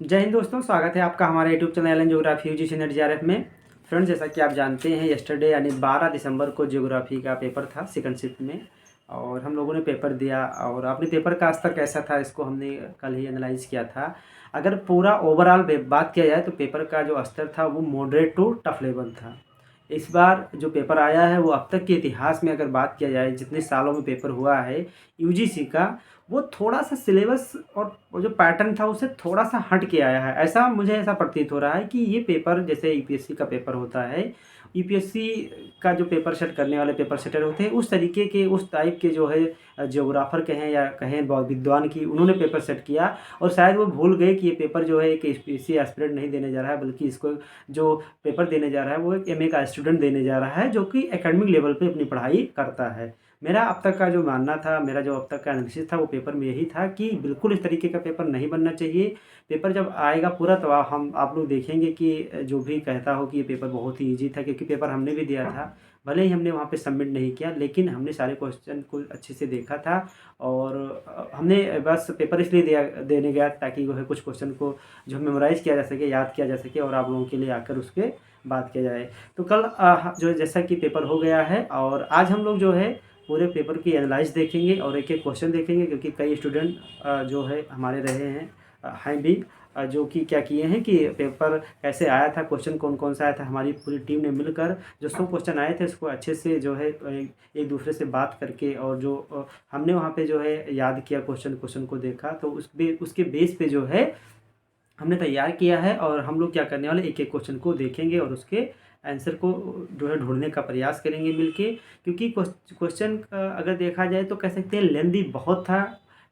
जय हिंद दोस्तों, स्वागत है आपका हमारे YouTube channel Allen geography UGC NET JRF में। फ्रेंड्स, जैसा कि आप जानते हैं, यस्टरडे यानी 12 दिसंबर को ज्योग्राफी का पेपर था सेकंड शिफ्ट में, और हम लोगों ने पेपर दिया। और अपने पेपर का स्तर कैसा था इसको हमने कल ही एनालाइज किया था। अगर पूरा ओवरऑल बात किया जाए तो पेपर का जो स्तर था वो मॉडरेट टू टफ लेवल था। इस बार जो पेपर आया है वो अब तक के इतिहास में अगर बात किया जाए, जितने सालों में पेपर हुआ है यूजीसी का, वो थोड़ा सा सिलेबस और वो जो पैटर्न था उससे थोड़ा सा हट के आया है। मुझे ऐसा प्रतीत हो रहा है कि ये पेपर जैसे यूपीएससी का पेपर होता है, यूपीएससी का जो पेपर सेट करने वाले पेपर सेटर होते हैं, उस तरीके के उस टाइप के जो है जियोग्राफर कहें या कहें विद्वान की, उन्होंने पेपर सेट किया। और शायद वो भूल गए कि ये पेपर जो है एक यूपीएससी एस्पिरेंट नहीं देने जा रहा है, बल्कि इसको जो पेपर देने जा रहा है वो एक एमए का स्टूडेंट देने जा रहा है, जो कि एकेडमिक लेवल पे अपनी पढ़ाई करता है। मेरा अब तक का जो मानना था, मेरा जो अब तक का एनालिसिस था वो पेपर में यही था कि बिल्कुल इस तरीके का पेपर नहीं बनना चाहिए। पेपर जब आएगा पूरा तो आप लोग देखेंगे कि जो भी कहता हो कि ये पेपर बहुत ही ईजी था, क्योंकि पेपर हमने भी दिया था। भले ही हमने वहाँ पे सबमिट नहीं किया, लेकिन हमने सारे क्वेश्चन को अच्छे से देखा था। और हमने बस पेपर इसलिए देने गया ताकि जो है कुछ क्वेश्चन को जो मेमोराइज़ किया जा सके, याद किया जा सके, और आप लोगों के लिए आकर उसके बात किया जाए। तो कल जो जैसा कि पेपर हो गया है, और आज हम लोग जो है पूरे पेपर की एनालाइज देखेंगे और एक एक क्वेश्चन देखेंगे, क्योंकि कई स्टूडेंट जो है हमारे रहे हैं हैं भी, जो कि क्या किए हैं कि पेपर कैसे आया था, क्वेश्चन कौन कौन सा आया था। हमारी पूरी टीम ने मिलकर जो 100 क्वेश्चन आए थे उसको अच्छे से जो है एक दूसरे से बात करके, और जो हमने वहाँ पे जो है याद किया, क्वेश्चन को देखा, तो उसके बेस पे जो है हमने तैयार किया है। और हम लोग क्या करने वाले, एक एक क्वेश्चन को देखेंगे और उसके आंसर को जो है ढूंढने का प्रयास करेंगे मिलके। क्योंकि क्वेश्चन अगर देखा जाए तो कह सकते हैं लेंदी बहुत था,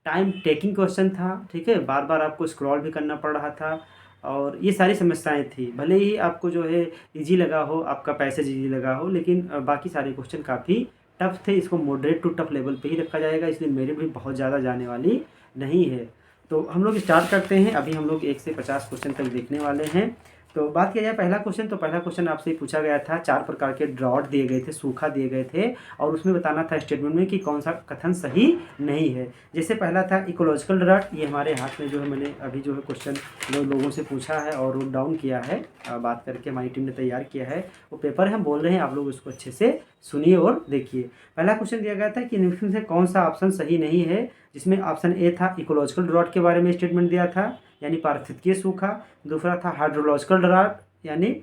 टाइम टेकिंग क्वेश्चन था, ठीक है, बार बार आपको स्क्रॉल भी करना पड़ रहा था, और ये सारी समस्याएं थी। भले ही आपको जो है इजी लगा हो, आपका पैसेज इजी लगा हो, लेकिन बाकी सारे क्वेश्चन काफ़ी टफ थे। इसको मॉडरेट टू टफ लेवल पे ही रखा जाएगा, इसलिए मेरे भी बहुत ज़्यादा जाने वाली नहीं है। तो हम लोग स्टार्ट करते हैं। अभी हम लोग 1 से 50 क्वेश्चन तक देखने वाले हैं। तो बात किया जाए पहला क्वेश्चन, तो पहला क्वेश्चन आपसे पूछा गया था, 4 प्रकार के ड्रॉट दिए गए थे, सूखा दिए गए थे, और उसमें बताना था स्टेटमेंट में कि कौन सा कथन सही नहीं है। जैसे पहला था इकोलॉजिकल ड्रॉट, ये हमारे हाथ में जो है मैंने अभी जो है क्वेश्चन लोगों से पूछा है और नोट डाउन किया है, बात करके हमारी टीम ने तैयार किया है। वो पेपर हम बोल रहे हैं, आप लोग उसको अच्छे से सुनिए और देखिए। पहला क्वेश्चन दिया गया था कि निम्न में से कौन सा ऑप्शन सही नहीं है, जिसमें ऑप्शन ए था इकोलॉजिकल ड्रॉट के बारे में स्टेटमेंट दिया था, यानी पारिस्थितिकीय सूखा। दूसरा था हाइड्रोलॉजिकल ड्रॉट, यानी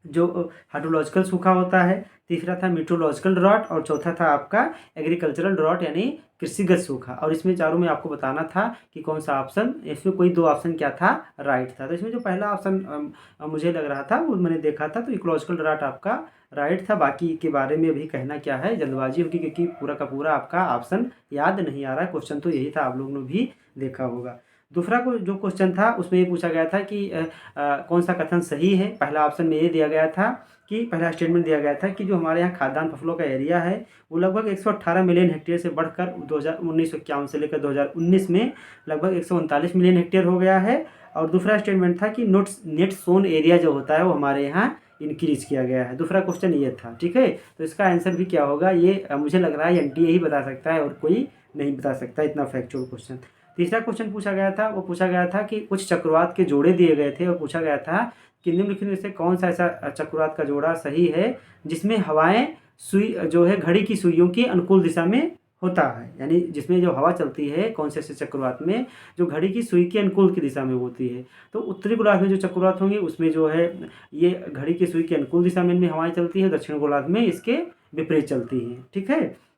जो हाइड्रोलॉजिकल सूखा होता है। तीसरा था मीटरोलॉजिकल ड्रॉट, और चौथा था आपका एग्रीकल्चरल ड्रॉट, यानी कृषिगत सूखा। और इसमें चारों में आपको बताना था कि कौन सा ऑप्शन, इसमें कोई 2 ऑप्शन क्या था, राइट था। तो इसमें जो पहला ऑप्शन मुझे लग रहा था, वो मैंने देखा था, तो इकोलॉजिकल ड्रॉट आपका राइट था। बाकी के बारे में अभी कहना क्या है, जल्दबाजी होगी, क्योंकि पूरा का पूरा आपका ऑप्शन याद नहीं आ रहा है। क्वेश्चन तो यही था, आप लोगों ने भी देखा होगा। दूसरा जो क्वेश्चन था उसमें ये पूछा गया था कि कौन सा कथन सही है। पहला ऑप्शन में ये दिया गया था कि पहला स्टेटमेंट दिया गया था कि जो हमारे यहाँ खाद्यान्न फसलों का एरिया है वो लगभग 118 मिलियन हेक्टेयर से बढ़कर 1951 से लेकर 2019 में लगभग 139 मिलियन हेक्टेयर हो गया है। और दूसरा स्टेटमेंट था कि नेट सोन एरिया जो होता है वो हमारे यहाँ इंक्रीज किया गया है। दूसरा क्वेश्चन ये था, ठीक है। तो इसका आंसर भी क्या होगा, ये मुझे लग रहा है एनटीए ही बता सकता है और कोई नहीं बता सकता, इतना फैक्चुअल क्वेश्चन। तीसरा क्वेश्चन पूछा गया था, वो पूछा गया था कि कुछ चक्रवात के जोड़े दिए गए थे, और पूछा गया था कि निम्नलिखित में से कौन सा ऐसा चक्रवात का जोड़ा सही है जिसमें हवाएं सुई जो है घड़ी की सुइयों की अनुकूल दिशा में होता है, यानी जिसमें जो हवा चलती है कौन से ऐसे चक्रवात में जो घड़ी की सुई के अनुकूल की दिशा में होती है। तो उत्तरी गोलार्ध में जो चक्रवात होंगे उसमें जो है ये घड़ी की सुई के अनुकूल दिशा में इनमें हवाएं चलती है, दक्षिण गोलार्ध में इसके विपरीत चलती हैं, ठीक है।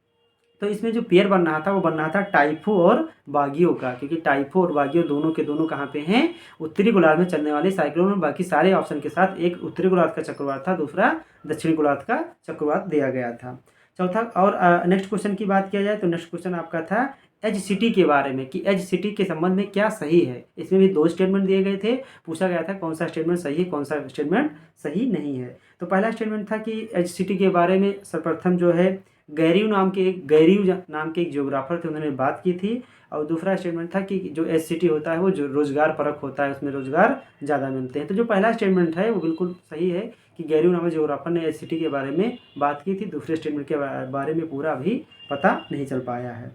तो इसमें जो पेयर बन रहा था वो बन रहा था टाइफो और बागियो का, क्योंकि टाइफो और बागियो दोनों के दोनों कहाँ पे हैं, उत्तरी गोलार्ध में चलने वाले साइक्लोन में। बाकी सारे ऑप्शन के साथ एक उत्तरी गोलार्ध का चक्रवात था, दूसरा दक्षिणी गोलार्ध का चक्रवात दिया गया था। चौथा और नेक्स्ट क्वेश्चन की बात किया जाए तो नेक्स्ट क्वेश्चन आपका था एज सिटी के बारे में, कि एज सिटी के संबंध में क्या सही है। इसमें भी 2 स्टेटमेंट दिए गए थे, पूछा गया था कौन सा स्टेटमेंट सही है, कौन सा स्टेटमेंट सही नहीं है। तो पहला स्टेटमेंट था कि एज सिटी के बारे में सर्वप्रथम जो है गैरीव नाम के एक जियोग्राफर थे, उन्होंने बात की थी। और दूसरा स्टेटमेंट था कि जो एस सिटी होता है वो जो रोजगार परक होता है, उसमें रोजगार ज़्यादा मिलते हैं। तो जो पहला स्टेटमेंट है वो बिल्कुल सही है कि गैरीव नामक जियोग्राफर ने एस सिटी के बारे में बात की थी। दूसरे स्टेटमेंट के बारे में पूरा अभी पता नहीं चल पाया है।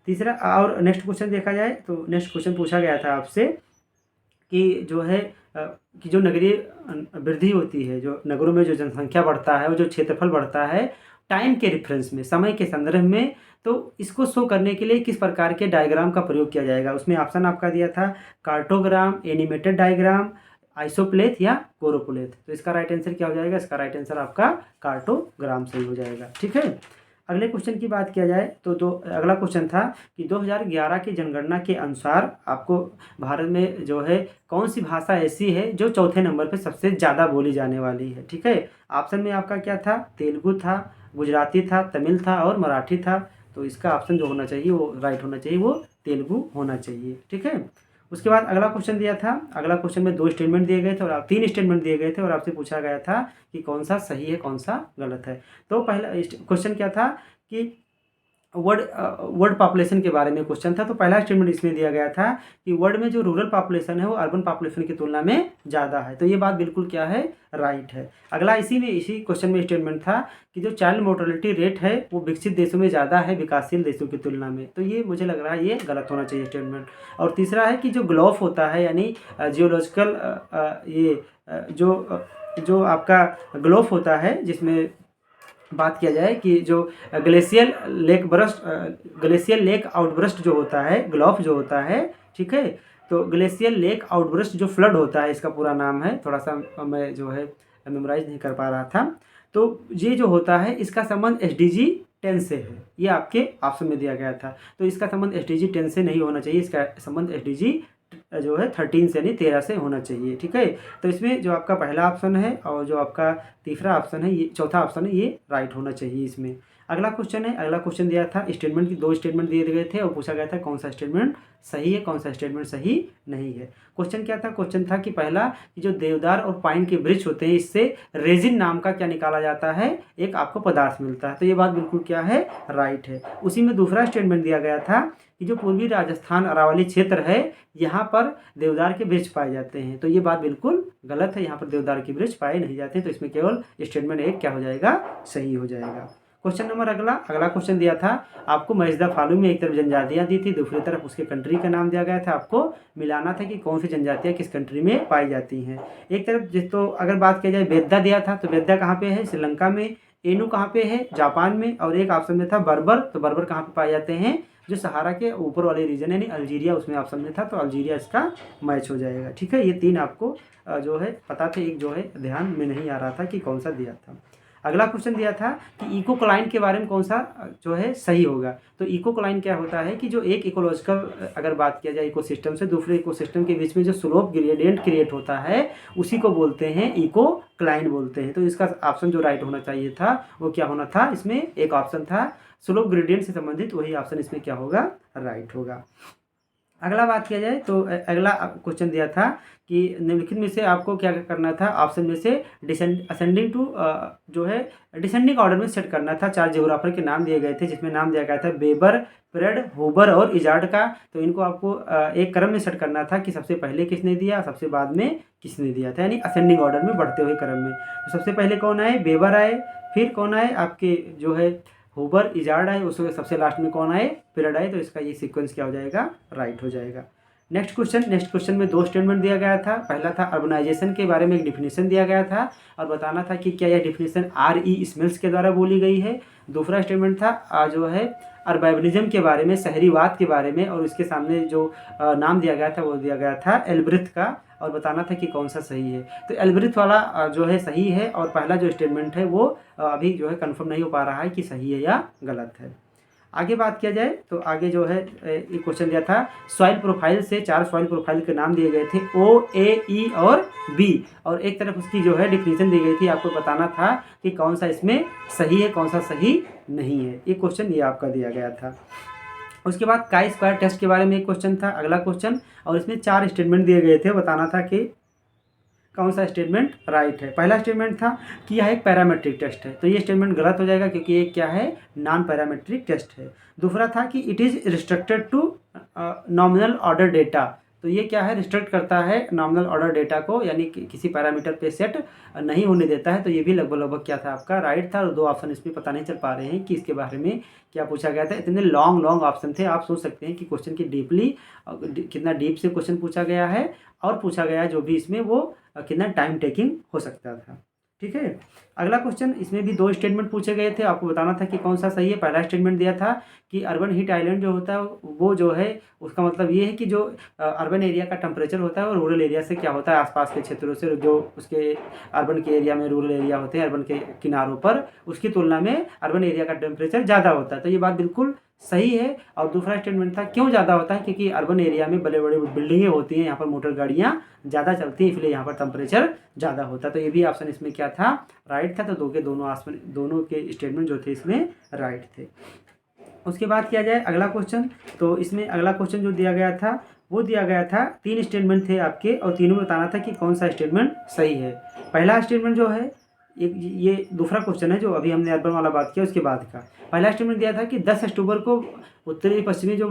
तीसरा और नेक्स्ट क्वेश्चन देखा जाए तो नेक्स्ट क्वेश्चन पूछा गया था आपसे कि जो है कि जो नगरीय वृद्धि होती है, जो नगरों में जो जनसंख्या बढ़ता है और जो क्षेत्रफल बढ़ता है टाइम के रेफरेंस में, समय के संदर्भ में, तो इसको शो करने के लिए किस प्रकार के डायग्राम का प्रयोग किया जाएगा। उसमें ऑप्शन आपका दिया था कार्टोग्राम, एनिमेटेड डायग्राम, आइसोप्लेथ या कोरोप्लेथ। तो इसका राइट आंसर क्या हो जाएगा? इसका राइट आंसर आपका कार्टोग्राम सही हो जाएगा। ठीक है, अगले क्वेश्चन की बात किया जाए तो अगला क्वेश्चन था कि 2011 की जनगणना के अनुसार आपको भारत में जो है कौन सी भाषा ऐसी है जो चौथे नंबर पर सबसे ज़्यादा बोली जाने वाली है। ठीक है, ऑप्शन में आपका क्या था? तेलुगु था, गुजराती था, तमिल था और मराठी था। तो इसका ऑप्शन जो होना चाहिए वो राइट होना चाहिए, वो तेलुगु होना चाहिए। ठीक है, उसके बाद अगला क्वेश्चन दिया था। अगला क्वेश्चन में 2 स्टेटमेंट दिए गए थे और 3 स्टेटमेंट दिए गए थे और आपसे पूछा गया था कि कौन सा सही है कौन सा गलत है। तो पहला क्वेश्चन क्या था कि वर्ल्ड पॉपुलेशन के बारे में क्वेश्चन था। तो पहला स्टेटमेंट इसमें दिया गया था कि वर्ल्ड में जो रूरल पॉपुलेशन है वो अर्बन पॉपुलेशन की तुलना में ज़्यादा है। तो ये बात बिल्कुल क्या है? राइट है। अगला इसी क्वेश्चन में स्टेटमेंट था कि जो चाइल्ड मोर्टेलिटी रेट है वो विकसित देशों में ज़्यादा है विकासशील देशों की तुलना में। तो ये मुझे लग रहा है ये गलत होना चाहिए स्टेटमेंट। और तीसरा है कि जो ग्लोफ होता है यानी जियोलॉजिकल जो आपका ग्लोफ होता है, जिसमें बात किया जाए कि जो ग्लेशियल लेक आउटबर्स्ट जो होता है, ग्लोफ जो होता है, ठीक है, तो ग्लेशियल लेक आउटबर्स्ट जो फ्लड होता है, इसका पूरा नाम है, थोड़ा सा मैं जो है मेमोराइज नहीं कर पा रहा था। तो ये जो होता है इसका संबंध SDG 10 से है, ये आपके ऑप्शन में दिया गया था। तो इसका संबंध SDG 10 से नहीं होना चाहिए, इसका संबंध SDG जो है 13 से यानी 13 से होना चाहिए। ठीक है, तो इसमें जो आपका पहला ऑप्शन है और जो आपका तीसरा ऑप्शन है, ये चौथा ऑप्शन है, ये राइट होना चाहिए इसमें। अगला क्वेश्चन है, अगला क्वेश्चन दिया था स्टेटमेंट की 2 स्टेटमेंट दिए गए थे और पूछा गया था कौन सा स्टेटमेंट सही है कौन सा स्टेटमेंट सही नहीं है। क्वेश्चन क्या था? क्वेश्चन था कि पहला कि जो देवदार और पाइन के वृक्ष होते हैं इससे रेजिन नाम का क्या निकाला जाता है? एक आपको पदार्थ मिलता है। तो ये बात बिल्कुल क्या है? राइट है। उसी में दूसरा स्टेटमेंट दिया गया था कि जो पूर्वी राजस्थान अरावली क्षेत्र है यहाँ पर देवदार के वृक्ष पाए जाते हैं। तो ये बात बिल्कुल गलत है, यहाँ पर देवदार के वृक्ष पाए नहीं जाते। तो इसमें केवल स्टेटमेंट 1 क्या हो जाएगा? सही हो जाएगा। क्वेश्चन नंबर अगला क्वेश्चन दिया था आपको मैच द फॉलोइंग में एक तरफ जनजातियां दी थी, दूसरी तरफ उसके कंट्री का नाम दिया गया था। आपको मिलाना था कि कौन सी जनजातियां किस कंट्री में पाई जाती हैं। एक तरफ तो अगर बात की जाए बेद्दा दिया था, तो बेद्दा कहाँ पे है? श्रीलंका में। एनू कहाँ पे है? जापान में। और एक ऑप्शन में था बर्बर, तो बर्बर कहाँ पे पाए जाते हैं? जो सहारा के ऊपर वाले रीजन यानी अल्जीरिया, उसमें ऑप्शन में था, तो अल्जीरिया इसका मैच हो जाएगा। ठीक है, ये 3 आपको जो है पता थे, एक जो है ध्यान में नहीं आ रहा था कि कौन सा दिया था। अगला क्वेश्चन दिया था कि इकोक्लाइन के बारे में कौन सा जो है सही होगा। तो इकोक्लाइन क्या होता है कि जो एक इकोलॉजिकल अगर बात किया जाए इकोसिस्टम से दूसरे इकोसिस्टम के बीच में जो स्लोप ग्रेडियंट क्रिएट होता है उसी को बोलते हैं इकोक्लाइन बोलते हैं। तो इसका ऑप्शन जो राइट होना चाहिए था वो क्या होना था? इसमें एक ऑप्शन था स्लोप ग्रेडियंट से संबंधित, वही ऑप्शन इसमें क्या होगा? राइट होगा। अगला बात किया जाए तो अगला क्वेश्चन दिया था कि निम्नलिखित में से आपको क्या करना था? ऑप्शन में से असेंडिंग टू जो है डिसेंडिंग ऑर्डर में सेट करना था। 4 जियोग्राफर के नाम दिए गए थे, जिसमें नाम दिया गया था वेबर, फ्रेड, हूबर और इजार्ड का। तो इनको आपको एक क्रम में सेट करना था कि सबसे पहले किसने दिया, सबसे बाद में किसने दिया था, यानी असेंडिंग ऑर्डर में बढ़ते हुए क्रम में। तो सबसे पहले कौन आए? वेबर आए, फिर कौन आए? आपके जो है हूबर, इजार्ड आए, उसके सबसे लास्ट में कौन आए? फ्रेड आए। तो इसका ये सीक्वेंस क्या हो जाएगा? राइट हो जाएगा। नेक्स्ट क्वेश्चन में 2 स्टेटमेंट दिया गया था। पहला था अर्बनाइजेशन के बारे में एक डिफिनेशन दिया गया था और बताना था कि क्या यह डिफिनेशन RE स्मिल्स के द्वारा बोली गई है। दूसरा स्टेटमेंट था जो है अर्बनिज्म के बारे में, शहरीवाद के बारे में, और इसके सामने जो नाम दिया गया था वो दिया गया था एल्ब्रेथ का, और बताना था कि कौन सा सही है। तो एल्ब्रेथ वाला जो है सही है और पहला जो स्टेटमेंट है वो अभी जो है कंफर्म नहीं हो पा रहा है कि सही है या गलत है। आगे बात किया जाए तो आगे जो है एक क्वेश्चन दिया था सॉइल प्रोफाइल से 4 सॉइल प्रोफाइल के नाम दिए गए थे O, A, E और B, और एक तरफ उसकी जो है डिफिनीशन दी गई थी। आपको बताना था कि कौन सा इसमें सही है कौन सा सही नहीं है। ये क्वेश्चन ये आपका दिया गया था। उसके बाद काई स्क्वायर टेस्ट के बारे में एक क्वेश्चन था, अगला क्वेश्चन, और इसमें 4 स्टेटमेंट दिए गए थे। बताना था कि कौन सा स्टेटमेंट राइट है। पहला स्टेटमेंट था कि यह एक पैरामेट्रिक टेस्ट है, तो ये स्टेटमेंट गलत हो जाएगा क्योंकि ये क्या है? नॉन पैरामेट्रिक टेस्ट है। दूसरा था कि it is restricted to nominal order data, तो ये क्या है, रिस्ट्रिक्ट करता है नॉमिनल ऑर्डर डेटा को, यानी कि किसी पैरामीटर पे सेट नहीं होने देता है। तो ये भी लगभग लगभग क्या था आपका, राइट था। और 2 ऑप्शन इसमें पता नहीं चल पा रहे हैं कि इसके बारे में क्या पूछा गया था। इतने लॉन्ग ऑप्शन थे, आप सोच सकते हैं कि क्वेश्चन की डीपली कितना डीप से क्वेश्चन पूछा गया है, और पूछा गया है जो भी इसमें वो कितना टाइम टेकिंग हो सकता था। ठीक है, अगला क्वेश्चन, इसमें भी 2 स्टेटमेंट पूछे गए थे, आपको बताना था कि कौन सा सही है। पहला स्टेटमेंट दिया था कि अर्बन हीट आइलैंड जो होता है वो जो है, उसका मतलब ये है कि जो अर्बन एरिया का टेम्परेचर होता है और रूरल एरिया से क्या होता है, आसपास के क्षेत्रों से, जो उसके अर्बन के एरिया में रूरल एरिया होते हैं, अर्बन के किनारों पर, उसकी तुलना में अर्बन एरिया का टेम्परेचर ज़्यादा होता है। तो ये बात बिल्कुल सही है। और दूसरा स्टेटमेंट था, क्यों ज़्यादा होता है, क्योंकि अर्बन एरिया में बड़े बड़े बिल्डिंगें होती हैं, यहाँ पर मोटर गाड़ियाँ ज़्यादा चलती हैं, इसलिए यहाँ पर टेम्परेचर ज़्यादा होता है। तो ये भी ऑप्शन इसमें क्या था, राइट था। तो दोनों के स्टेटमेंट जो थे इसमें राइट थे। उसके बाद किया जाए अगला क्वेश्चन, तो इसमें अगला क्वेश्चन जो दिया गया था वो दिया गया था, 3 स्टेटमेंट थे आपके, और तीनों में बताना था कि कौन सा स्टेटमेंट सही है। पहला स्टेटमेंट जो है, एक ये दूसरा क्वेश्चन है जो अभी हमने अर्बन वाला बात किया उसके बाद का। पहला स्टेटमेंट दिया था कि 10 अक्टूबर को उत्तरी पश्चिमी जो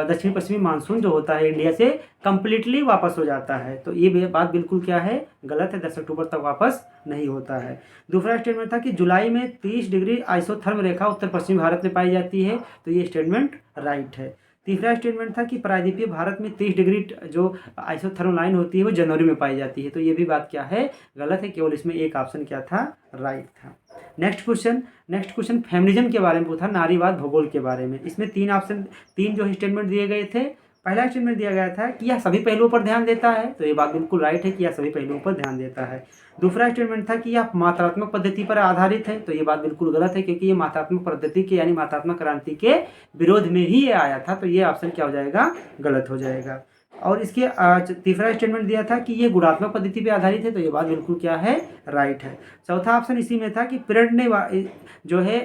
दक्षिण पश्चिमी मानसून जो होता है इंडिया से कंप्लीटली वापस हो जाता है। तो ये बात बिल्कुल क्या है, गलत है, 10 अक्टूबर तक वापस नहीं होता है। दूसरा स्टेटमेंट था कि जुलाई में 30 डिग्री आइसोथर्म रेखा उत्तर पश्चिमी भारत में पाई जाती है। तो ये स्टेटमेंट राइट है। तीसरा स्टेटमेंट था कि प्रायद्वीपीय भारत में 30 डिग्री जो आइसोथर्म लाइन होती है वो जनवरी में पाई जाती है। तो ये भी बात क्या है, गलत है, केवल इसमें एक ऑप्शन क्या था, राइट था। नेक्स्ट क्वेश्चन फेमिनिज्म के बारे में पूछा, नारीवाद भूगोल के बारे में। इसमें 3 जो स्टेटमेंट दिए गए थे। पहला स्टेटमेंट दिया गया था कि यह सभी पहलुओं पर ध्यान देता है। तो ये बात बिल्कुल राइट है कि यह सभी पहलुओं पर ध्यान देता है। दूसरा स्टेटमेंट था कि यह मात्रात्मक पद्धति पर आधारित है। तो ये बात बिल्कुल गलत है, क्योंकि ये मात्रात्मक पद्धति के यानी मात्रात्मक क्रांति के विरोध में ही ये आया था। तो ये ऑप्शन क्या हो जाएगा, गलत हो जाएगा। और इसके तीसरा स्टेटमेंट दिया था कि ये गुणात्मक पद्धति पर आधारित है। तो ये बात बिल्कुल क्या है, राइट है। चौथा ऑप्शन इसी में था कि फ्रेड ने जो है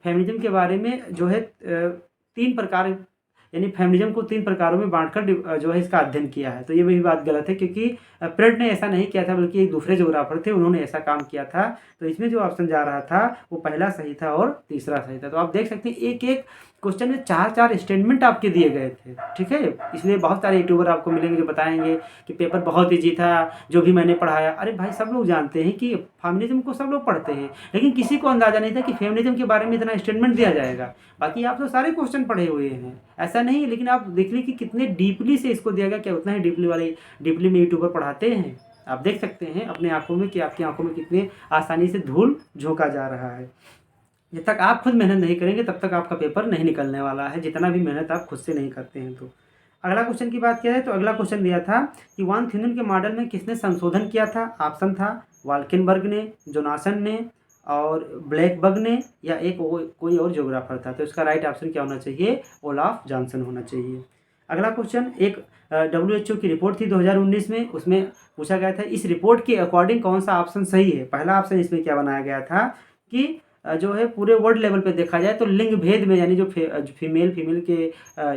फेमिनिज्म के बारे में जो है 3 प्रकार, यानी फेमिनिज्म को 3 प्रकारों में बांटकर जो है इसका अध्ययन किया है। तो ये भी बात गलत है, क्योंकि फ्रेड ने ऐसा नहीं किया था, बल्कि एक दूसरे ज्योग्राफर थे, उन्होंने ऐसा काम किया था। तो इसमें जो ऑप्शन जा रहा था वो पहला सही था और तीसरा सही था। तो आप देख सकते हैं एक एक क्वेश्चन में 4 स्टेटमेंट आपके दिए गए थे। ठीक है, इसलिए बहुत सारे यूट्यूबर आपको मिलेंगे जो बताएंगे कि पेपर बहुत ईजी था, जो भी मैंने पढ़ाया। अरे भाई, सब लोग जानते हैं कि फेमिनिज्म को सब लोग पढ़ते हैं, लेकिन किसी को अंदाजा नहीं था कि फेमिनिज्म के बारे में इतना स्टेटमेंट दिया जाएगा। बाकी आप तो सारे क्वेश्चन पढ़े हुए हैं, ऐसा नहीं, लेकिन आप देख लीजिए कि कितने डीपली से इसको दिया गया, क्या उतना ही डीपली में यूट्यूबर पढ़ाते हैं। आप देख सकते हैं अपने आंखों में कि आपकी आंखों में कितने आसानी से धूल झोंका जा रहा है। जब तक आप खुद मेहनत नहीं करेंगे तब तक आपका पेपर नहीं निकलने वाला है, जितना भी मेहनत आप खुद से नहीं करते हैं। तो अगला क्वेश्चन की बात किया है, तो अगला क्वेश्चन दिया था कि वान थ्यूनेन के मॉडल में किसने संशोधन किया था। ऑप्शन था वाल्केनबर्ग ने, जोनासन ने, और ब्लैकबर्ग ने, या एक कोई और ज्योग्राफर था। तो इसका राइट ऑप्शन क्या होना चाहिए, ओलाफ जॉनसन होना चाहिए। अगला क्वेश्चन, एक WHO की रिपोर्ट थी 2019 में, उसमें पूछा गया था इस रिपोर्ट के अकॉर्डिंग कौन सा ऑप्शन सही है। पहला ऑप्शन इसमें क्या बनाया गया था कि जो है पूरे वर्ल्ड लेवल पे देखा जाए तो लिंग भेद में, यानी जो फीमेल के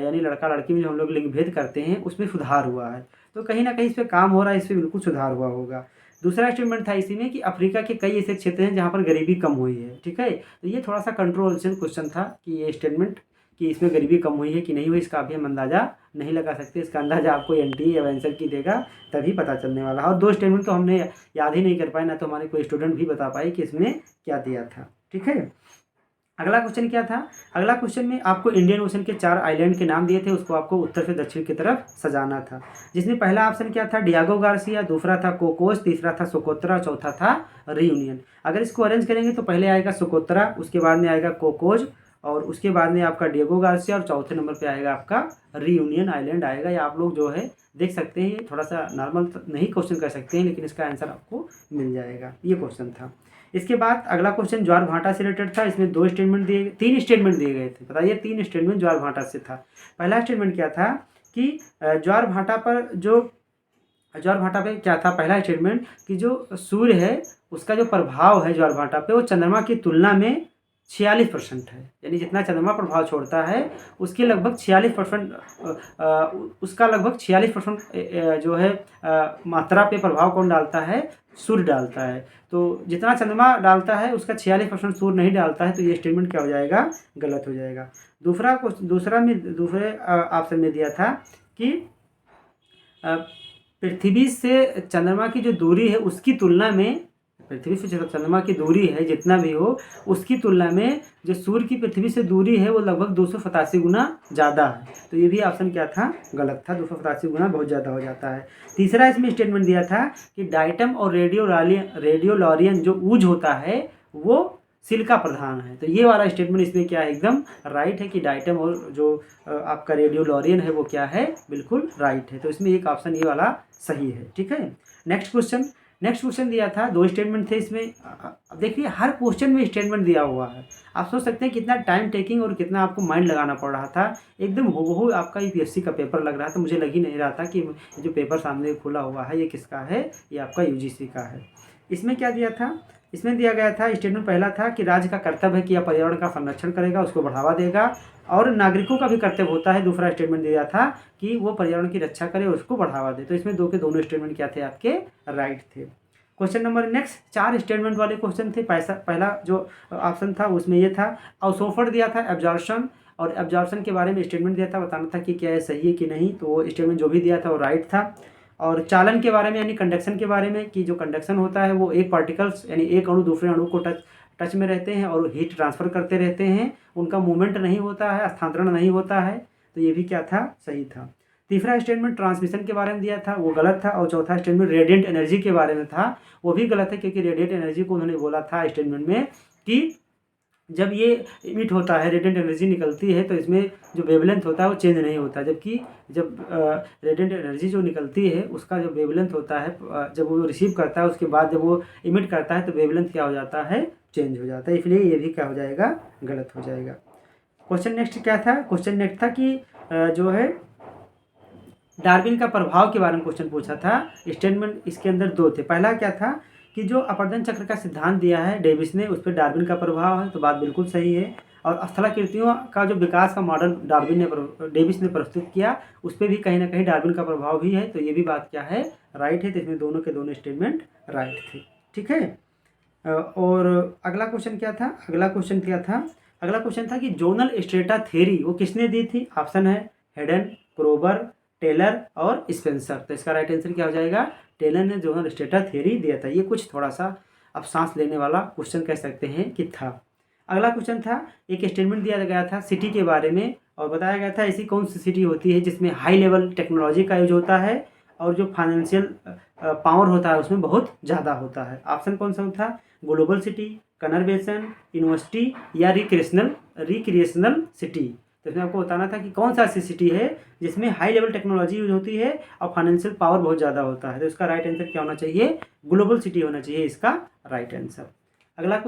यानी लड़का लड़की में जो हम लोग लिंग भेद करते हैं उसमें सुधार हुआ है। तो कहीं ना कहीं इस पर काम हो रहा है, इस पर बिल्कुल सुधार हुआ होगा। दूसरा स्टेटमेंट था इसी में कि अफ्रीका के कई ऐसे क्षेत्र हैं जहाँ पर गरीबी कम हुई है। ठीक है, तो ये थोड़ा सा कंट्रोवर्शियल क्वेश्चन था कि ये स्टेटमेंट कि इसमें गरीबी कम हुई है कि नहीं हुई, इसका अभी हम अंदाज़ा नहीं लगा सकते। इसका अंदाज़ा आपको NTA या आंसर की देगा तभी पता चलने वाला है। और 2 स्टेटमेंट तो हमने याद ही नहीं कर पाए, ना तो हमारे कोई स्टूडेंट भी बता पाए कि इसमें क्या दिया था। ठीक है, अगला क्वेश्चन क्या था, अगला क्वेश्चन में आपको इंडियन ओशन के 4 आइलैंड के नाम दिए थे, उसको आपको उत्तर से दक्षिण की तरफ सजाना था। जिसमें पहला ऑप्शन क्या था, डियागो गार्सिया, दूसरा था कोकोस, तीसरा था सोकोत्रा, चौथा था रियूनियन। अगर इसको अरेंज करेंगे तो पहले आएगा सोकोत्रा, उसके बाद में आएगा कोकोज, और उसके बाद में आपका डियागो गार्सिया, और चौथे नंबर पे आएगा आपका रियूनियन आइलैंड आएगा। या आप लोग जो है देख सकते हैं, थोड़ा सा नॉर्मल नहीं क्वेश्चन कर सकते हैं, लेकिन इसका आंसर आपको मिल जाएगा। ये क्वेश्चन था। इसके बाद अगला क्वेश्चन ज्वार भाटा से रिलेटेड था। इसमें 3 स्टेटमेंट दिए गए थे। बताइए 3 स्टेटमेंट ज्वार भाटा से था। पहला स्टेटमेंट क्या था कि ज्वार भाटा पे क्या था, पहला स्टेटमेंट कि जो सूर्य है उसका जो प्रभाव है ज्वार भाटा पे वो चंद्रमा की तुलना में 46% है। यानी जितना चंद्रमा प्रभाव छोड़ता है उसके लगभग 46% उसका लगभग 46% जो है मात्रा पे प्रभाव कौन डालता है, सूर्य डालता है। तो जितना चंद्रमा डालता है उसका 46% सूर्य नहीं डालता है। तो ये स्टेटमेंट क्या हो जाएगा, गलत हो जाएगा। दूसरे ऑप्शन में दिया था कि पृथ्वी से चंद्रमा की जो दूरी है उसकी तुलना में, पृथ्वी से चंद्रमा की दूरी है जितना भी हो, उसकी तुलना में जो सूर्य की पृथ्वी से दूरी है वो लगभग 287 गुना ज़्यादा है। तो ये भी ऑप्शन क्या था, गलत था। 287 गुना बहुत ज़्यादा हो जाता है। तीसरा इसमें स्टेटमेंट दिया था कि डाइटम और रेडियोलॉरियन जो ऊज होता है वो सिलिका प्रधान है। तो ये वाला स्टेटमेंट इसमें क्या है, एकदम राइट है कि डाइटम और जो आपका रेडियोलॉरियन है वो क्या है, बिल्कुल राइट है। तो इसमें एक ऑप्शन ये वाला सही है। ठीक है, नेक्स्ट क्वेश्चन दिया था, 2 स्टेटमेंट थे इसमें। अब देखिए हर क्वेश्चन में स्टेटमेंट दिया हुआ है। आप सोच सकते हैं कितना टाइम टेकिंग और कितना आपको माइंड लगाना पड़ रहा था। एकदम हूबहू आपका यूपीएससी का पेपर लग रहा था। मुझे लग ही नहीं रहा था कि जो पेपर सामने खुला हुआ है ये किसका है, ये आपका यूजीसी का है। इसमें क्या दिया था, इसमें दिया गया था स्टेटमेंट पहला था कि राज्य का कर्तव्य है कि यह पर्यावरण का संरक्षण करेगा, उसको बढ़ावा देगा, और नागरिकों का भी कर्तव्य होता है। दूसरा स्टेटमेंट दिया था कि वो पर्यावरण की रक्षा करे, उसको बढ़ावा दे। तो इसमें दो के दोनों स्टेटमेंट क्या थे, आपके राइट थे। क्वेश्चन नंबर नेक्स्ट, 4 स्टेटमेंट वाले क्वेश्चन थे। पहला जो ऑप्शन था उसमें ये था अवशोषण दिया था, एब्जॉर्प्शन, और एब्जॉर्प्शन के बारे में स्टेटमेंट दिया था, बताना था कि क्या है, सही है कि नहीं। तो वो स्टेटमेंट जो भी दिया था वो राइट था। और चालन के बारे में यानी कंडक्शन के बारे में, कि जो कंडक्शन होता है वो एक पार्टिकल्स यानी एक अणु दूसरे अणु को टच में रहते हैं और हीट ट्रांसफ़र करते रहते हैं, उनका मूवमेंट नहीं होता है, स्थानांतरण नहीं होता है। तो ये भी क्या था, सही था। तीसरा स्टेटमेंट ट्रांसमिशन के बारे में दिया था, वो गलत था। और चौथा स्टेटमेंट रेडिएंट एनर्जी के बारे में था, वो भी गलत है, क्योंकि रेडिएंट एनर्जी को उन्होंने बोला था स्टेटमेंट में कि जब ये इमिट होता है, रेडिएंट एनर्जी निकलती है, तो इसमें जो वेवलेंथ होता है वो चेंज नहीं होता। जबकि जब रेडिएंट एनर्जी जो निकलती है उसका जो वेवलेंथ होता है, जब वो रिसीव करता है उसके बाद जब वो इमिट करता है तो वेवलेंथ क्या हो जाता है, चेंज हो जाता है। इसलिए ये भी क्या हो जाएगा, गलत हो जाएगा। क्वेश्चन नेक्स्ट क्या था, क्वेश्चन नेक्स्ट था कि जो है डार्विन का प्रभाव के बारे में क्वेश्चन पूछा था। स्टेटमेंट इसके अंदर 2 थे। पहला क्या था कि जो अपरदन चक्र का सिद्धांत दिया है डेविस ने, उस पर डार्विन का प्रभाव है। तो बात बिल्कुल सही है। और स्थलाकृतियों का जो विकास का मॉडल डेविस ने प्रस्तुत किया, उस पर भी कहीं ना कहीं डार्विन का प्रभाव भी है। तो ये भी बात क्या है, राइट है। तो इसमें दोनों के दोनों स्टेटमेंट राइट थे। ठीक है, और अगला क्वेश्चन क्या था, अगला क्वेश्चन था कि जोनल स्ट्रेटा थ्योरी वो किसने दी थी। ऑप्शन है हेडन, क्रोबर, टेलर और स्पेंसर। तो इसका राइट आंसर क्या हो जाएगा, टेलर ने जोनल स्ट्रेटा थ्योरी दिया था। ये कुछ थोड़ा सा अब सांस लेने वाला क्वेश्चन कह सकते हैं कि था। अगला क्वेश्चन था, एक स्टेटमेंट दिया गया था सिटी के बारे में, और बताया गया था ऐसी कौन सी सिटी होती है जिसमें हाई लेवल टेक्नोलॉजी का यूज होता है और जो फाइनेंशियल पावर होता है उसमें बहुत ज़्यादा होता है। ऑप्शन कौन सा था, ग्लोबल सिटी, कन्वर्जेशन, यूनिवर्सिटी या रिक्रिएशनल सिटी। तो इसमें आपको बताना था कि कौन सा ऐसी सिटी है जिसमें हाई लेवल टेक्नोलॉजी यूज होती है और फाइनेंशियल पावर बहुत ज़्यादा होता है। तो इसका राइट आंसर क्या होना चाहिए, ग्लोबल सिटी होना चाहिए इसका राइट आंसर। अगला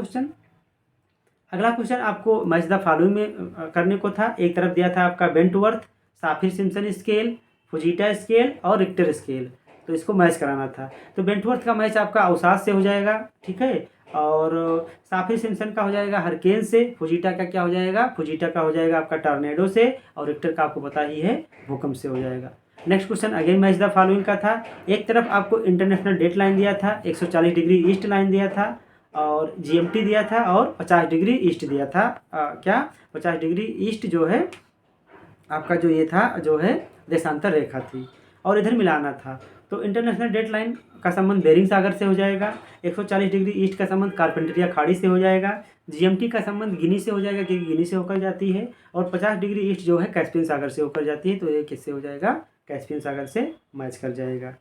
क्वेश्चन आपको मैच द फॉलोइंग में करने को था। एक तरफ दिया था आपका बेंटवर्थ, साफिर सिम्पसन स्केल, फुजीटा स्केल और रिक्टर स्केल। तो इसको मैच कराना था। तो बेंटवर्थ का मैच आपका अवसाद से हो जाएगा, ठीक है, और साफिर सिम्पसन का हो जाएगा हरकेन से, फुजीटा का क्या हो जाएगा, फुजीटा का हो जाएगा आपका टॉर्नेडो से, और रिक्टर का आपको पता ही है भूकंप से हो जाएगा। Next question again match the following का था। एक तरफ आपको इंटरनेशनल डेट लाइन दिया था, 140 डिग्री ईस्ट लाइन दिया था, और जीएमटी दिया था, और 50 डिग्री ईस्ट दिया था। क्या 50 डिग्री ईस्ट जो है आपका जो ये था जो है देशांतर रेखा थी, और इधर मिलाना था। तो इंटरनेशनल डेट लाइन का संबंध बेरिंग सागर से हो जाएगा, 140 डिग्री ईस्ट का संबंध कारपेंटरिया खाड़ी से हो जाएगा, जीएमटी का संबंध गिनी से हो जाएगा क्योंकि गिनी से होकर जाती है, और 50 डिग्री ईस्ट जो है कैस्पियन सागर से होकर जाती है। तो ये किससे हो जाएगा, कैस्पियन सागर से मैच कर जाएगा।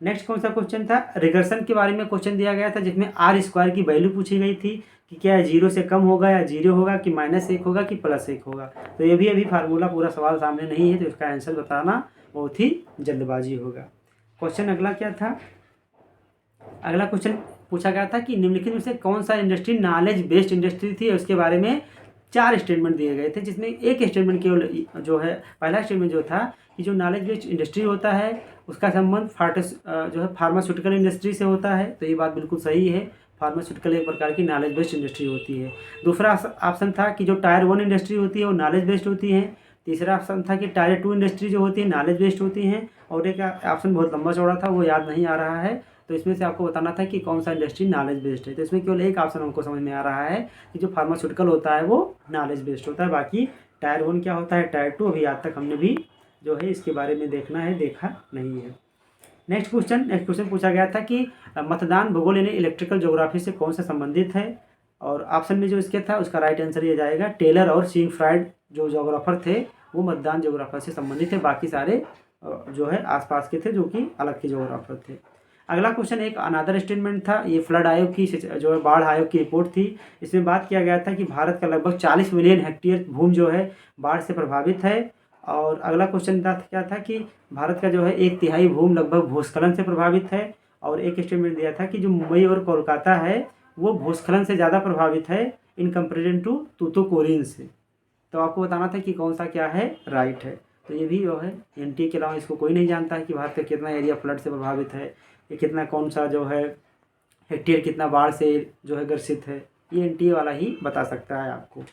नेक्स्ट कौन सा क्वेश्चन था, रिगर्सन के बारे में क्वेश्चन दिया गया था, जिसमें आर स्क्वायर की वैल्यू पूछी गई थी कि क्या 0 से कम होगा या 0 होगा, कि -1 होगा कि +1 होगा। तो ये भी अभी फार्मूला पूरा सवाल सामने नहीं है, तो इसका आंसर बताना बहुत ही जल्दबाजी होगा। क्वेश्चन अगला क्या था, अगला क्वेश्चन पूछा गया था कि निम्नलिखित में से कौन सा इंडस्ट्री नॉलेज बेस्ड इंडस्ट्री थी, उसके बारे में 4 स्टेटमेंट दिए गए थे, जिसमें एक स्टेटमेंट केवल जो है पहला स्टेटमेंट जो था कि जो नॉलेज बेस्ड इंडस्ट्री होता है उसका संबंध जो है फार्मास्यूटिकल इंडस्ट्री से होता है। तो ये बात बिल्कुल सही है, फार्मास्यूटिकल एक प्रकार की नॉलेज बेस्ड इंडस्ट्री होती है। दूसरा ऑप्शन था कि जो टायर 1 इंडस्ट्री होती है वो नॉलेज बेस्ड होती है। तीसरा ऑप्शन था कि टायर 2 इंडस्ट्री जो होती है नॉलेज बेस्ड होती हैं, और एक ऑप्शन बहुत लंबा चौड़ा था वो याद नहीं आ रहा है। तो इसमें से आपको बताना था कि कौन सा इंडस्ट्री नॉलेज बेस्ड है। तो इसमें केवल एक ऑप्शन हमको समझ में आ रहा है कि जो फार्मास्यूटिकल होता है वो नॉलेज बेस्ड होता है। बाकी टायर 1 क्या होता है, टायर 2 अभी आज तक हमने भी जो है इसके बारे में देखना है, देखा नहीं है। नेक्स्ट क्वेश्चन पूछा गया था कि मतदान भूगोल यानी इलेक्ट्रिकल ज्योग्राफी से कौन सा संबंधित है। और ऑप्शन में जो इसके था उसका राइट आंसर ये जाएगा टेलर और सिगमंड फ्रायड जो ज्योग्राफर थे वो मतदान ज्योग्राफर से संबंधित है, बाकी सारे जो है आसपास के थे जो कि अलग के ज्योग्राफर थे। अगला क्वेश्चन एक अनादर स्टेटमेंट था, ये फ्लड आयोग की जो है बाढ़ आयोग की रिपोर्ट थी। इसमें बात किया गया था कि भारत का लगभग 40 मिलियन हेक्टेयर भूमि जो है बाढ़ से प्रभावित है। और अगला क्वेश्चन क्या था कि भारत का जो है 1/3 भूमि लगभग भूस्खलन से प्रभावित है। और एक स्टेटमेंट दिया था कि जो मुंबई और कोलकाता है वो भूस्खलन से ज़्यादा प्रभावित है इन कंपेरिजन टू तूतुकुड़ीन से। तो आपको बताना था कि कौन सा क्या है राइट है। तो ये भी जो है एनटीए के अलावा इसको कोई नहीं जानता है कि भारत का कितना एरिया फ्लड से प्रभावित है, ये कितना कौन सा जो है हेक्टेयर कितना बाढ़ से जो है ग्रसित है, ये एनटीए वाला ही बता सकता है आपको।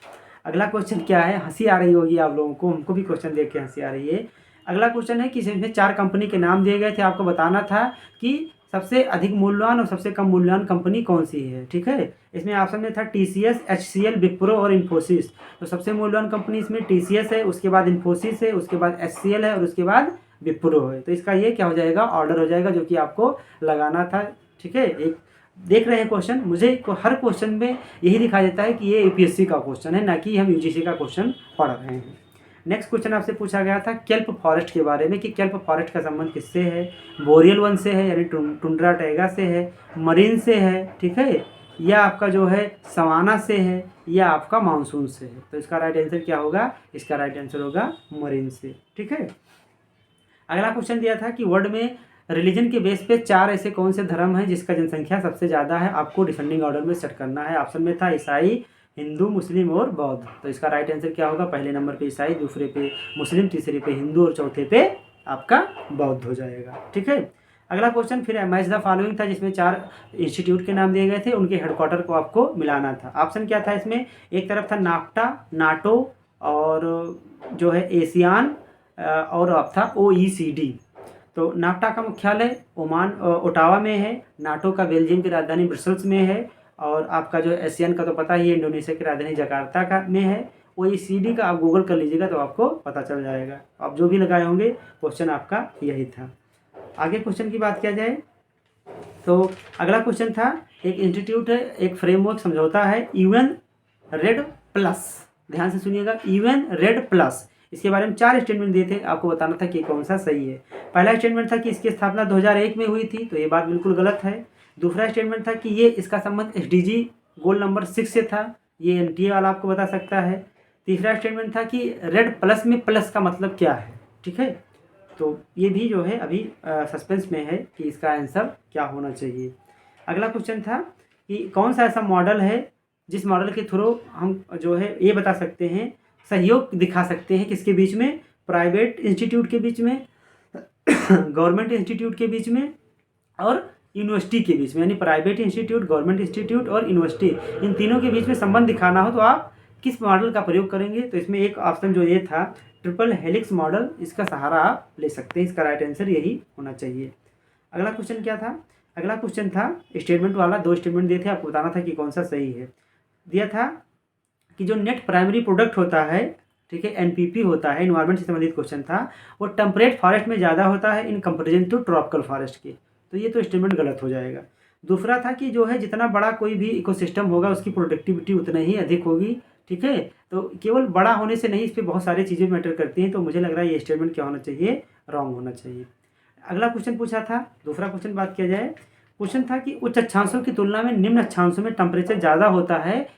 अगला क्वेश्चन क्या है, हंसी आ रही होगी आप लोगों को, हमको भी क्वेश्चन देख के हंसी आ रही है। अगला क्वेश्चन है कि इसमें 4 कंपनी के नाम दिए गए थे, आपको बताना था कि सबसे अधिक मूल्यवान और सबसे कम मूल्यवान कंपनी कौन सी है। ठीक है, इसमें ऑप्शन में था TCS, HCL, विप्रो और इन्फोसिस। तो सबसे मूल्यवान कंपनी इसमें TCS है, उसके बाद इन्फोसिस है, उसके बाद HCL है और उसके बाद विप्रो है। तो इसका ये क्या हो जाएगा, ऑर्डर हो जाएगा जो कि आपको लगाना था। ठीक है, एक देख रहे हैं क्वेश्चन, मुझे हर क्वेश्चन में यही दिखाई देता है कि ये यूपीएससी का क्वेश्चन है, ना कि हम यूजीसी का क्वेश्चन पढ़ रहे हैं। नेक्स्ट क्वेश्चन आपसे पूछा गया था केल्प फॉरेस्ट के बारे में कि केल्प फॉरेस्ट का संबंध किससे है। बोरियल वन से है यानी टुंड्रा टैगा से है, मरीन से है, ठीक है, या आपका जो है सवाना से है, या आपका मानसून से है। तो इसका राइट आंसर क्या होगा, इसका राइट आंसर होगा मरीन से। ठीक है, अगला क्वेश्चन दिया था कि वर्ल्ड में रिलीजन के बेस पे 4 ऐसे कौन से धर्म हैं जिसका जनसंख्या सबसे ज़्यादा है, आपको डिसेंडिंग ऑर्डर में सेट करना है। ऑप्शन में था ईसाई, हिंदू, मुस्लिम और बौद्ध। तो इसका राइट आंसर क्या होगा, पहले नंबर पे ईसाई, दूसरे पे मुस्लिम, तीसरे पे हिंदू और चौथे पे आपका बौद्ध हो जाएगा। ठीक है, अगला क्वेश्चन फिर मैच द फॉलोइंग था जिसमें 4 इंस्टीट्यूट के नाम दिए गए थे, उनके हेडक्वार्टर को आपको मिलाना था। ऑप्शन क्या था इसमें, एक तरफ था नाफ्टा, नाटो और जो है एशियान और अब था OECD। तो नाफ्टा का मुख्यालय ओटावा में है, नाटो का बेल्जियम की राजधानी ब्रसल्स में है, और आपका जो एशियन का तो पता ही है इंडोनेशिया की राजधानी जकार्ता का में है। OECD का आप गूगल कर लीजिएगा तो आपको पता चल जाएगा। आप जो भी लगाए होंगे क्वेश्चन आपका यही था। आगे क्वेश्चन की बात किया जाए तो अगला क्वेश्चन था एक इंस्टीट्यूट है, एक फ्रेमवर्क समझौता है UN रेड प्लस। ध्यान से सुनिएगा, UN रेड प्लस, इसके बारे में 4 स्टेटमेंट दिए थे, आपको बताना था कि कौन सा सही है। पहला स्टेटमेंट था कि इसकी स्थापना 2001 में हुई थी, तो ये बात बिल्कुल गलत है। दूसरा स्टेटमेंट था कि ये इसका संबंध SDG गोल नंबर 6 से था, ये एनटीए वाला आपको बता सकता है। तीसरा स्टेटमेंट था कि रेड प्लस में प्लस का मतलब क्या है। ठीक है, तो ये भी जो है अभी सस्पेंस में है कि इसका आंसर क्या होना चाहिए। अगला क्वेश्चन था कि कौन सा ऐसा मॉडल है जिस मॉडल के थ्रू हम जो है ये बता सकते हैं, सहयोग दिखा सकते हैं किसके बीच में, प्राइवेट इंस्टीट्यूट के बीच में, गवर्नमेंट इंस्टीट्यूट के बीच में और यूनिवर्सिटी के बीच में, यानी प्राइवेट इंस्टीट्यूट, गवर्नमेंट इंस्टीट्यूट और यूनिवर्सिटी, इन तीनों के बीच में संबंध दिखाना हो तो आप किस मॉडल का प्रयोग करेंगे। तो इसमें एक ऑप्शन जो ये था ट्रिपल हेलिक्स मॉडल, इसका सहारा आप ले सकते हैं, इसका राइट आंसर यही होना चाहिए। अगला क्वेश्चन क्या था, अगला क्वेश्चन था स्टेटमेंट वाला, 2 स्टेटमेंट दिए थे, आपको बताना था कि कौन सा सही है। दिया था कि जो नेट प्राइमरी प्रोडक्ट होता है, ठीक है, NPP होता है, इन्वायरमेंट से संबंधित क्वेश्चन था, वो टेम्परेट फॉरेस्ट में ज़्यादा होता है in comparison to tropical forest के। तो ये तो स्टेटमेंट गलत हो जाएगा। दूसरा था कि जो है जितना बड़ा कोई भी इकोसिस्टम होगा उसकी प्रोडक्टिविटी उतना ही अधिक होगी। ठीक है, तो केवल बड़ा होने से नहीं, इस पर बहुत सारी चीज़ें मैटर करती हैं। तो मुझे लग रहा है ये स्टेटमेंट क्या होना चाहिए, रॉन्ग होना चाहिए। अगला क्वेश्चन पूछा था, दूसरा क्वेश्चन बात किया जाए, क्वेश्चन था कि उच्च अक्षांशों की तुलना में निम्न अक्षांशों में टेम्परेचर ज़्यादा होता है,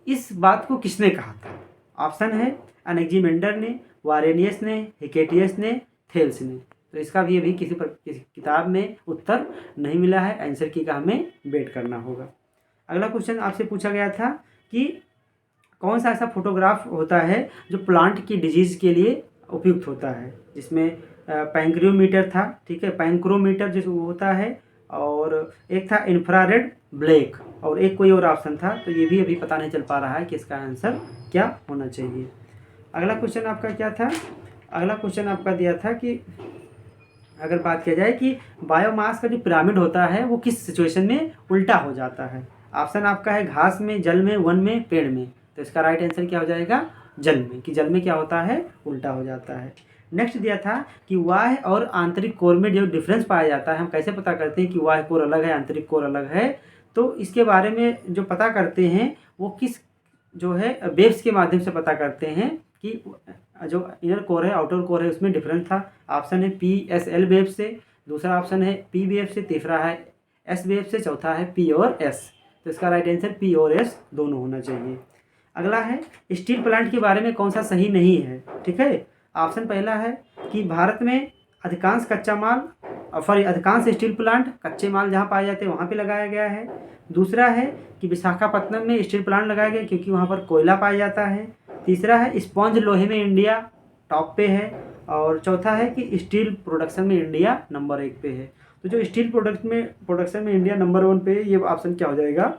इस बात को किसने कहा था। ऑप्शन है अनेक्जिमेंडर ने, वारेनियस ने, हिकेटियस ने, थेल्स ने। तो इसका भी अभी किसी किताब में उत्तर नहीं मिला है, आंसर की का हमें वेट करना होगा। अगला क्वेश्चन आपसे पूछा गया था कि कौन सा ऐसा फोटोग्राफ होता है जो प्लांट की डिजीज़ के लिए उपयुक्त होता है, जिसमें पैंक्रियोमीटर था, ठीक है, पैंक्रोमीटर जो होता है, और एक था इंफ्रारेड ब्लैक, और एक कोई और ऑप्शन था। तो ये भी अभी पता नहीं चल पा रहा है कि इसका आंसर क्या होना चाहिए। अगला क्वेश्चन आपका क्या था, अगला क्वेश्चन आपका दिया था कि अगर बात किया जाए कि बायोमास का जो पिरामिड होता है वो किस सिचुएशन में उल्टा हो जाता है। ऑप्शन आपका है घास में, जल में, वन में, पेड़ में। तो इसका राइट आंसर क्या हो जाएगा, जल में, कि जल में क्या होता है, उल्टा हो जाता है। नेक्स्ट दिया था कि बाह्य और आंतरिक कोर में जो डिफरेंस पाया जाता है, हम कैसे पता करते हैं कि बाह्य कोर अलग है आंतरिक कोर अलग है। तो इसके बारे में जो पता करते हैं वो किस जो है वेव्स के माध्यम से पता करते हैं कि जो इनर कोर है आउटर कोर है उसमें डिफरेंस था। ऑप्शन है PSL वेव से, दूसरा ऑप्शन है P वेव से, तीसरा है S वेव से, चौथा है P और S। तो इसका राइट आंसर P और S दोनों होना चाहिए। अगला है स्टील प्लांट के बारे में कौन सा सही नहीं है। ठीक है, ऑप्शन पहला है कि भारत में अधिकांश कच्चा माल अधिकांश स्टील प्लांट कच्चे माल जहाँ पाए जाते हैं वहाँ पे लगाया गया है। दूसरा है कि विशाखापत्तनम में स्टील प्लांट लगाया गया क्योंकि वहाँ पर कोयला पाया जाता है। तीसरा है स्पॉन्ज लोहे में इंडिया टॉप पे है। और चौथा है कि स्टील प्रोडक्शन में इंडिया नंबर 1 पे है। तो जो स्टील प्रोडक्शन में इंडिया नंबर 1 पे, ये ऑप्शन क्या हो जाएगा,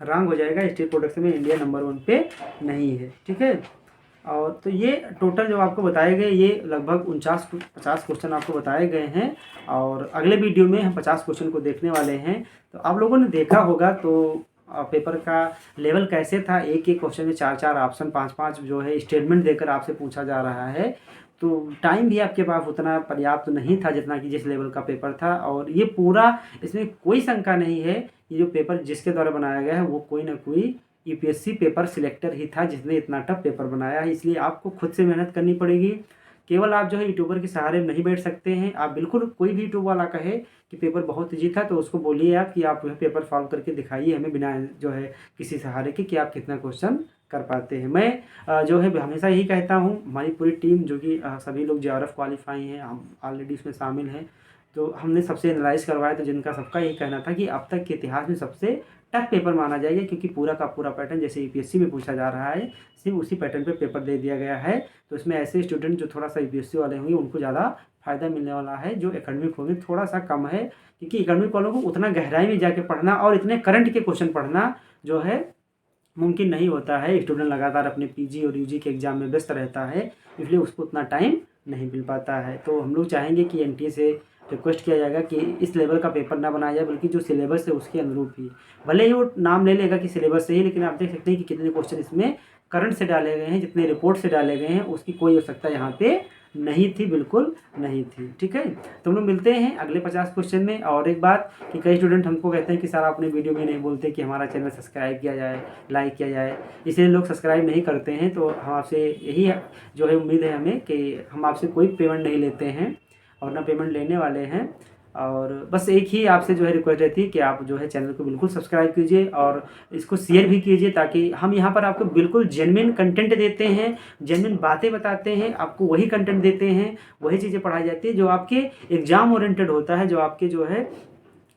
रॉन्ग हो जाएगा। स्टील प्रोडक्शन में इंडिया नंबर 1 पे नहीं है। ठीक है, और तो ये टोटल जो आपको बताए गए ये लगभग 50 क्वेश्चन आपको बताए गए हैं। और अगले वीडियो में हम 50 क्वेश्चन को देखने वाले हैं। तो आप लोगों ने देखा होगा तो पेपर का लेवल कैसे था, एक एक क्वेश्चन में 4 ऑप्शन 5 जो है स्टेटमेंट देकर आपसे पूछा जा रहा है। तो टाइम भी आपके पास उतना पर्याप्त नहीं था जितना कि जिस लेवल का पेपर था। और ये पूरा, इसमें कोई शंका नहीं है, ये जो पेपर जिसके द्वारा बनाया गया है वो कोई ना कोई UPSC पेपर सिलेक्टर ही था जिसने इतना टफ पेपर बनाया है। इसलिए आपको खुद से मेहनत करनी पड़ेगी। केवल आप जो है यूट्यूबर के सहारे नहीं बैठ सकते हैं। आप बिल्कुल, कोई भी यूट्यूब वाला कहे कि पेपर बहुत ईजी था तो उसको बोलिए आप कि आप पेपर सॉल्व करके दिखाइए हमें बिना जो है किसी सहारे के कि आप कितना क्वेश्चन कर पाते हैं। मैं जो है हमेशा यही कहता हूँ, हमारी पूरी टीम जो कि सभी लोग JRF क्वालिफाई हैं, हम ऑलरेडी इसमें शामिल हैं। तो हमने सबसे एनालाइज करवाया तो जिनका सबका यही कहना था कि अब तक के इतिहास में सबसे टफ पेपर माना जाएगा क्योंकि पूरा का पूरा पैटर्न जैसे UPSC में पूछा जा रहा है सिर्फ उसी पैटर्न पे पेपर दे दिया गया है। तो इसमें ऐसे स्टूडेंट जो थोड़ा सा UPSC वाले होंगे उनको ज़्यादा फ़ायदा मिलने वाला है। जो एकेडमिक होंगे थोड़ा सा कम है क्योंकि एकेडमिक वालों को उतना गहराई में जाके पढ़ना और इतने करंट के क्वेश्चन पढ़ना जो है मुमकिन नहीं होता है। स्टूडेंट लगातार अपने PG और UG के एग्ज़ाम में व्यस्त रहता है, इसलिए उसको उतना टाइम नहीं मिल पाता है। तो हम लोग चाहेंगे कि NTA से रिक्वेस्ट किया जाएगा कि इस लेवल का पेपर ना बनाया जाए बल्कि जो सिलेबस है उसके अनुरूप ही, भले ही वो नाम ले लेगा कि सिलेबस से ही, लेकिन आप देख सकते हैं कि कितने क्वेश्चन इसमें करंट से डाले गए हैं, जितने रिपोर्ट से डाले गए हैं उसकी कोई आवश्यकता यहाँ पे नहीं थी, बिल्कुल नहीं थी। ठीक है, तो हम लोग मिलते हैं अगले 50 क्वेश्चन में। और एक बात कि कई स्टूडेंट हमको कहते हैं कि सर आपने वीडियो में नहीं बोलते कि हमारा चैनल सब्सक्राइब किया जाए, लाइक किया जाए, इसलिए लोग सब्सक्राइब नहीं करते हैं। तो हम आपसे यही जो है उम्मीद है हमें कि हम आपसे कोई पेमेंट नहीं लेते हैं और ना पेमेंट लेने वाले हैं। और बस एक ही आपसे जो है रिक्वेस्ट रहती है कि आप जो है चैनल को बिल्कुल सब्सक्राइब कीजिए और इसको शेयर भी कीजिए, ताकि हम यहाँ पर आपको बिल्कुल जेन्युइन कंटेंट देते हैं, जेन्युइन बातें बताते हैं, आपको वही कंटेंट देते हैं, वही चीज़ें पढ़ाई जाती है जो आपके एग्ज़ाम ओरिएंटेड होता है, जो आपके जो है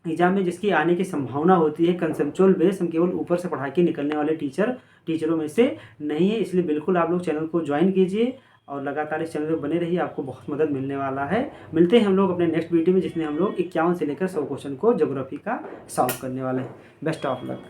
एग्ज़ाम में जिसकी आने की संभावना होती है। कंसेप्चुअल बेस हम केवल ऊपर से पढ़ा के निकलने वाले टीचरों में से नहीं है। इसलिए बिल्कुल आप लोग चैनल को ज्वाइन कीजिए और लगातार इस चैनल पर बने रहिए, आपको बहुत मदद मिलने वाला है। मिलते हैं हम लोग अपने नेक्स्ट वीडियो में जिसमें हम लोग 51 से लेकर 100 क्वेश्चन को ज्योग्राफी का सॉल्व करने वाले हैं। Best of luck.